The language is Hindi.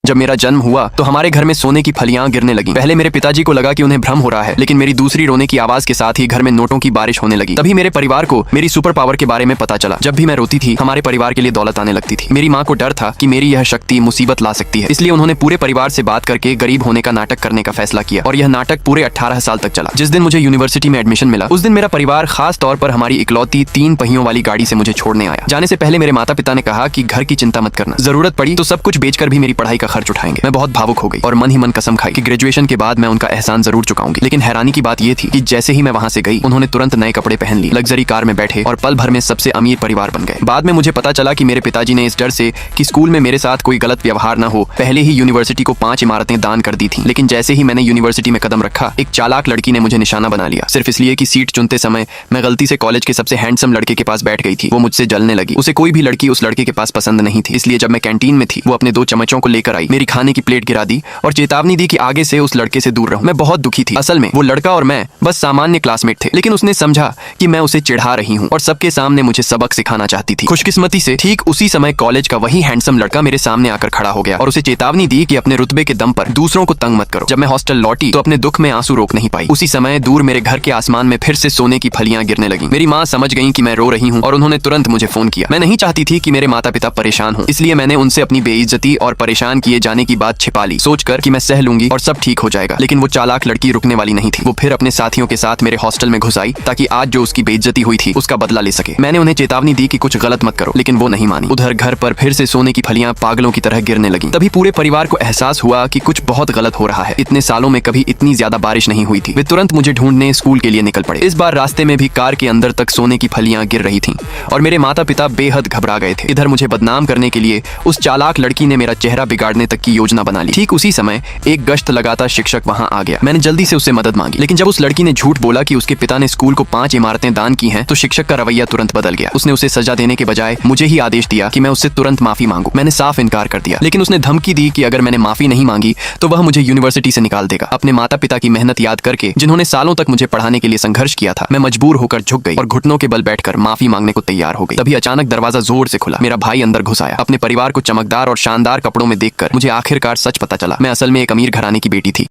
जब मेरा जन्म हुआ तो हमारे घर में सोने की फलियां गिरने लगी। पहले मेरे पिताजी को लगा कि उन्हें भ्रम हो रहा है, लेकिन मेरी दूसरी रोने की आवाज के साथ ही घर में नोटों की बारिश होने लगी। तभी मेरे परिवार को मेरी सुपर पावर के बारे में पता चला। जब भी मैं रोती थी, हमारे परिवार के लिए दौलत आने लगती थी। मेरी माँ को डर था कि मेरी यह शक्ति मुसीबत ला सकती है, इसलिए उन्होंने पूरे परिवार से बात करके गरीब होने का नाटक करने का फैसला किया और यह नाटक पूरे 18 साल तक चला। जिस दिन मुझे यूनिवर्सिटी में एडमिशन मिला, उस दिन मेरा परिवार खास तौर पर हमारी इकलौती 3 पहियों वाली गाड़ी से मुझे छोड़ने आया। जाने से पहले मेरे माता पिता ने कहा कि घर की चिंता मत करना, जरूरत पड़ी तो सब कुछ बेचकर भी मेरी पढ़ाई का खर्च उठाएंगे। मैं बहुत भावुक हो गई और मन ही मन कसम खाई कि ग्रेजुएशन के बाद मैं उनका एहसान जरूर चुकाऊंगी। लेकिन हैरानी की बात यह थी कि जैसे ही मैं वहां से गई, उन्होंने तुरंत नए कपड़े पहन लिए, लग्जरी कार में बैठे और पल भर में सबसे अमीर परिवार बन गए। बाद में मुझे पता चला कि मेरे पिताजी ने इस डर से कि स्कूल में मेरे साथ कोई गलत व्यवहार न हो, पहले ही यूनिवर्सिटी को 5 इमारतें दान कर दी थी। लेकिन जैसे ही मैंने यूनिवर्सिटी में कदम रखा, एक चालाक लड़की ने मुझे निशाना बना लिया, सिर्फ इसलिए कि सीट चुनते समय मैं गलती से कॉलेज के सबसे हैंडसम लड़के के पास बैठ गई थी। वो मुझसे जलने लगी। उसे कोई भी लड़की उस लड़के के पास पसंद नहीं थी, इसलिए जब मैं कैंटीन में थी, वो अपने 2 चम्मचों को लेकर आई, मेरी खाने की प्लेट गिरा दी और चेतावनी दी कि आगे से उस लड़के से दूर रहूं। मैं बहुत दुखी थी। असल में वो लड़का और मैं बस सामान्य क्लासमेट थे, लेकिन उसने समझा कि मैं उसे चिढ़ा रही हूँ और सबके सामने मुझे सबक सिखाना चाहती थी। खुशकिस्मती से ठीक उसी समय कॉलेज का वही हैंडसम लड़का मेरे सामने आकर खड़ा हो गया और उसे चेतावनी दी कि अपने रुतबे के दम पर दूसरों को तंग मत करो। जब मैं हॉस्टल लौटी तो अपने दुख में आंसू रोक नहीं पाई। उसी समय दूर मेरे घर के आसमान में फिर से सोने की फलियां गिरने लगी। मेरी माँ समझ गई कि मैं रो रही हूँ और उन्होंने तुरंत मुझे फोन किया। मैं नहीं चाहती थी कि मेरे माता पिता परेशान हो, इसलिए मैंने उनसे अपनी बेइज्जती और परेशान किए जाने की बात छिपा ली, सोचकर कि मैं सह लूंगी और सब ठीक हो जाएगा। लेकिन वो चालाक लड़की रुकने वाली नहीं थी। वो फिर अपने साथियों के साथ मेरे हॉस्टल में घुस आई ताकि आज जो उसकी बेइज्जती हुई थी उसका बदला ले सके। मैंने उन्हें चेतावनी दी कि कुछ गलत मत करो, लेकिन वो नहीं मानी। उधर घर पर फिर से सोने की फलियां पागलों की तरह गिरने लगी। तभी पूरे परिवार को एहसास हुआ कि कुछ बहुत गलत हो रहा है। इतने सालों में कभी इतनी ज्यादा बारिश नहीं हुई थी। वे तुरंत मुझे ढूंढने स्कूल के लिए निकल पड़े। इस बार रास्ते में भी कार के अंदर तक सोने की फलियां गिर रही थीं और मेरे माता पिता बेहद घबरा गए थे। इधर मुझे बदनाम करने के लिए उस चालाक लड़की ने मेरा चेहरा बिगाड़ने तक की योजना बना ली। ठीक उसी समय एक गश्त लगाता शिक्षक वहां आ गया। मैंने जल्दी से उससे मदद मांगी, लेकिन जब उस लड़की ने झूठ बोला कि उसके पिता ने स्कूल को 5 इमारतें दान की हैं, तो शिक्षक का रवैया तुरंत बदल गया। उसने उसे सजा देने के बजाय मुझे ही आदेश दिया कि मैं उससे तुरंत माफी मांगू। मैंने साफ इनकार कर दिया, लेकिन उसने धमकी दी कि अगर मैंने माफी नहीं मांगी तो वह मुझे यूनिवर्सिटी से निकाल देगा। अपने माता पिता की मेहनत याद करके, जिन्होंने सालों तक मुझे पढ़ाने के लिए संघर्ष किया था, मैं मजबूर होकर झुक गई और घुटनों के बल बैठकर माफी मांगने को तैयार हो गई। तभी अचानक दरवाजा जोर से खुला। मेरा भाई अंदर घुस आया। अपने परिवार को चमकदार और शानदार कपड़ों में देखकर मुझे आखिरकार सच पता चला। मैं असल में एक अमीर घराने की बेटी थी।